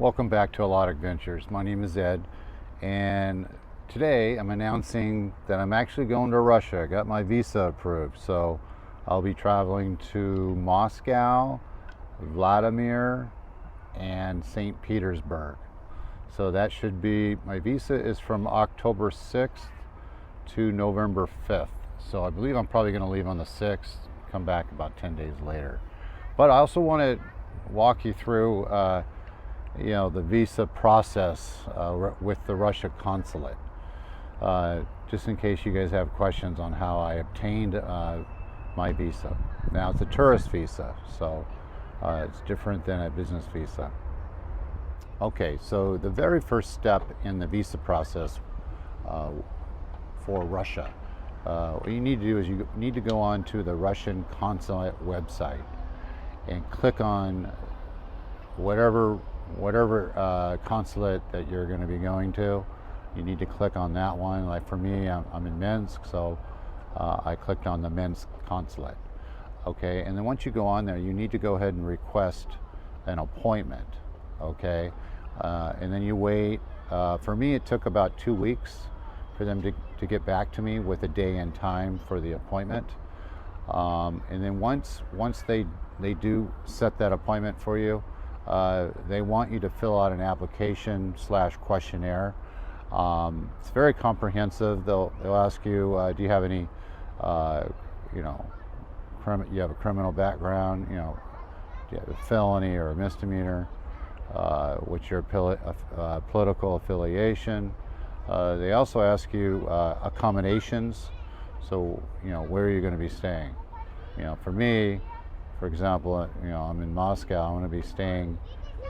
Welcome back to A Lot of Adventures. My name is Ed, and today I'm announcing that I'm actually going to Russia. I got my visa approved, so I'll be traveling to Moscow, Vladimir, and St. Petersburg. So that should be, my visa is from October 6th to November 5th. So I believe I'm probably going to leave on the 6th, come back about 10 days later. But I also want to walk you through the visa process with the Russia consulate, just in case you guys have questions on how I obtained my visa. Now it's a tourist visa, so it's different than a business visa. Okay, so the very first step in the visa process for Russia, what you need to do is you need to go on to the Russian consulate website and click on whatever consulate that you're going to be going to. You need to click on that one. Like for me, I'm in Minsk, so I clicked on the Minsk consulate. Okay, and then once you go on there, you need to go ahead and request an appointment. Okay, and then you wait. For me, it took about 2 weeks for them to get back to me with a day and time for the appointment. And then once they do set that appointment for you, they want you to fill out an application / questionnaire. It's very comprehensive. They'll ask you, do you have any, you have a criminal background, do you have a felony or a misdemeanor, what's your political affiliation. They also ask you accommodations. So, where are you going to be staying? For me, for example, I'm in Moscow. I'm going to be staying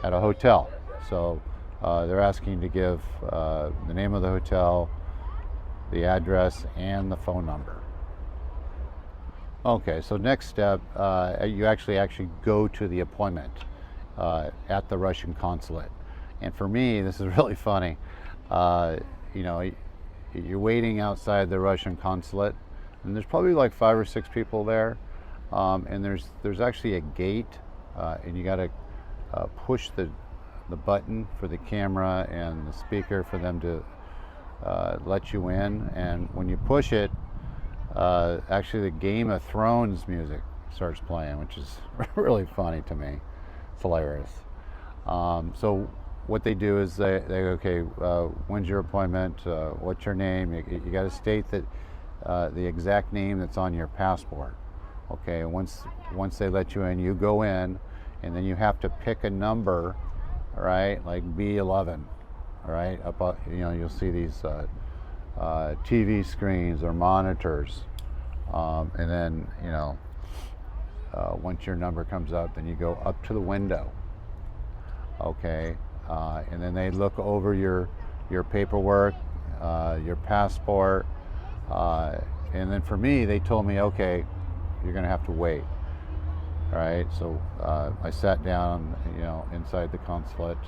at a hotel. So they're asking to give the name of the hotel, the address, and the phone number. Okay, so next step, you actually go to the appointment at the Russian consulate. And for me, this is really funny. You're waiting outside the Russian consulate, and there's probably like 5 or 6 people there. And there's actually a gate, and you got to push the button for the camera and the speaker for them to let you in. And when you push it, actually the Game of Thrones music starts playing, which is really funny to me. It's hilarious. So what they do is they go, okay, when's your appointment? What's your name? You got to state that the exact name that's on your passport. Okay, once they let you in, you go in, and then you have to pick a number, right? Like B11, right? You'll see these TV screens or monitors, and then once your number comes up, then you go up to the window. Okay, and then they look over your paperwork, your passport, and then for me, they told me, okay, you're going to have to wait. All right, so I sat down, inside the consulate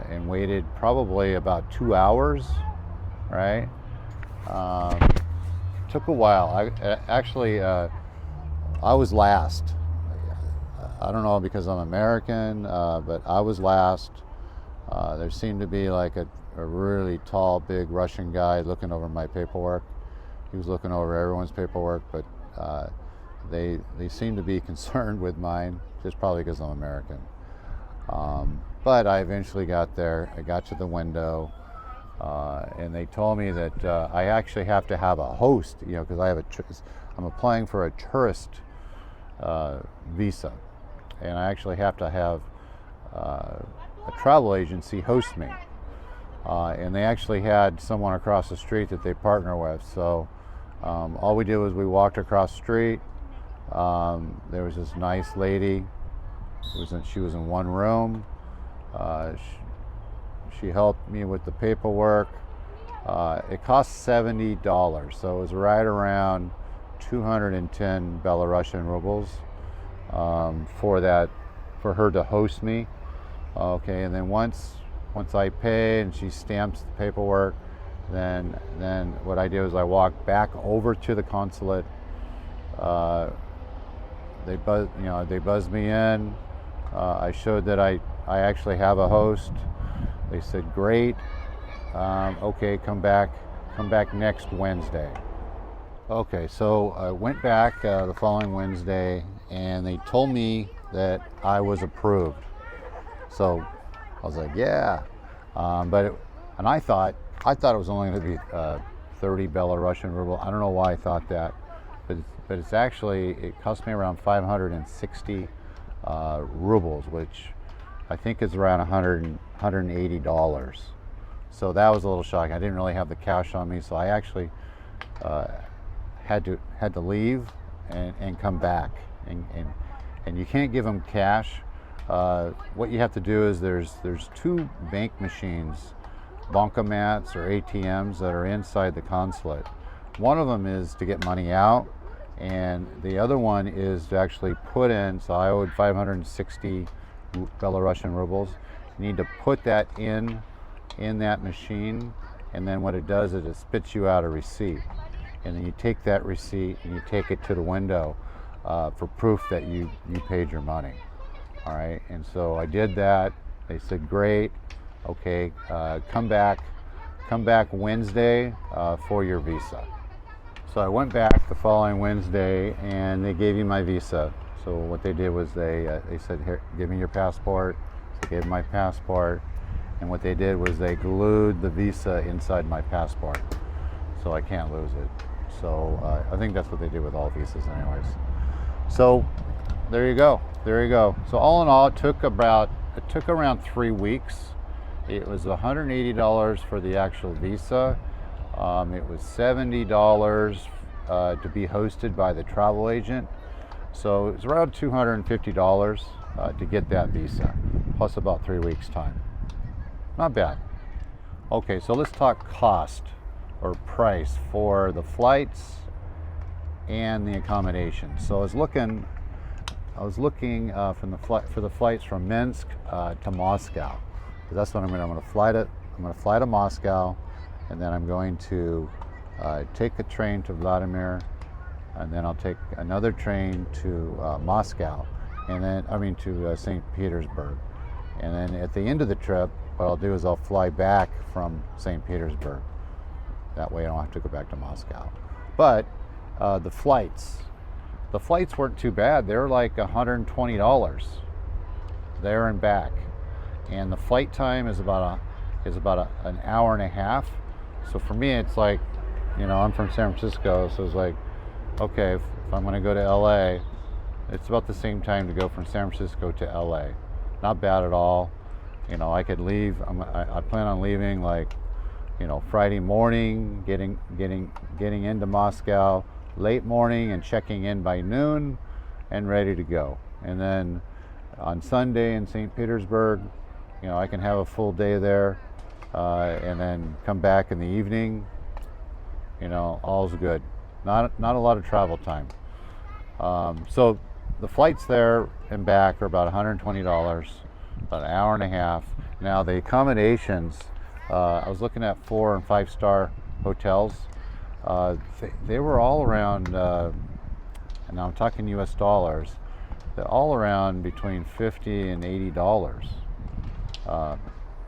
and waited probably about 2 hours. Right, took a while. I was last. I don't know because I'm American, but I was last. There seemed to be like a really tall, big Russian guy looking over my paperwork. He was looking over everyone's paperwork, but they seem to be concerned with mine, just probably because I'm American. But I eventually got there. I got to the window, and they told me that I actually have to have a host, because I'm applying for a tourist visa, and I actually have to have a travel agency host me. And they actually had someone across the street that they partner with. So all we did was we walked across the street. There was this nice lady. She was in one room. She helped me with the paperwork. It cost $70, so it was right around 210 Belarusian rubles for her to host me. Okay, and then once I pay and she stamps the paperwork, then what I did was I walked back over to the consulate. They buzzed me in. I showed that I actually have a host. They said, great. Okay, come back next Wednesday. Okay, so I went back the following Wednesday, and they told me that I was approved. So I was like, yeah, and I thought it was only going to be 30 Belarusian ruble. I don't know why I thought that, but it's actually, it cost me around 560 rubles, which I think is around $180. So that was a little shocking. I didn't really have the cash on me, so I actually had to leave and come back, and you can't give them cash. What you have to do is there's two bank machines, bankomats or ATMs, that are inside the consulate. One of them is to get money out, and the other one is to actually put in. So I owed 560 Belarusian rubles. You need to put that in that machine, and then what it does is it spits you out a receipt, and then you take that receipt and you take it to the window for proof that you paid your money. All right, and so I did that. They said, great, okay, come back Wednesday for your visa. So I went back the following Wednesday, and they gave me my visa. So what they did was they said, here, give me your passport. So I gave them my passport, and what they did was they glued the visa inside my passport, so I can't lose it. So I think that's what they did with all visas anyways. So there you go. So all in all, it took around 3 weeks. It was $180 for the actual visa. It was $70 to be hosted by the travel agent. So it's around $250 to get that visa, plus about 3 weeks time. Not bad. Okay, so let's talk cost or price for the flights and the accommodation. So I was looking for the flights from Minsk to Moscow. That's what I'm going to fly to. I'm going to fly to Moscow, and then I'm going to take a train to Vladimir, and then I'll take another train to Moscow, and then to St. Petersburg, and then at the end of the trip, what I'll do is I'll fly back from St. Petersburg. That way I don't have to go back to Moscow. But the flights weren't too bad. They were like $120 there and back, and the flight time is about an hour and a half. So for me, it's like, I'm from San Francisco, so it's like, okay, if I'm going to go to LA, it's about the same time to go from San Francisco to LA. Not bad at all. I could leave. I plan on leaving like, Friday morning, getting into Moscow late morning and checking in by noon and ready to go. And then on Sunday in St. Petersburg, I can have a full day there, and then come back in the evening. All's good. Not a lot of travel time. So the flights there and back are about $120, about an hour and a half. Now the accommodations, I was looking at 4 and 5 star hotels. They were all around, and I'm talking US dollars, they're all around between $50 and $80.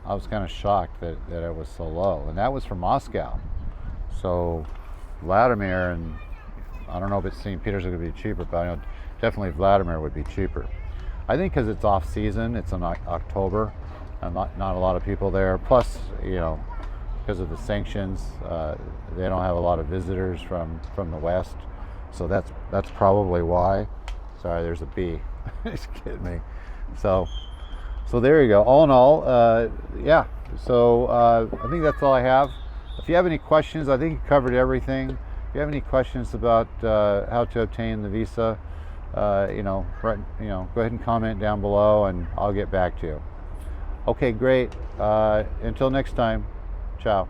I was kind of shocked that it was so low, and that was from Moscow. So Vladimir, and I don't know if it's St. Petersburg would be cheaper, but I know definitely Vladimir would be cheaper. I think because it's off season, it's in October, and not a lot of people there. Plus, because of the sanctions, they don't have a lot of visitors from the West, so that's probably why. Sorry, there's a bee. Just kidding me. So there you go. All in all, yeah. So I think that's all I have. If you have any questions, I think you covered everything. If you have any questions about how to obtain the visa, go ahead and comment down below, and I'll get back to you. Okay, great. Until next time, ciao.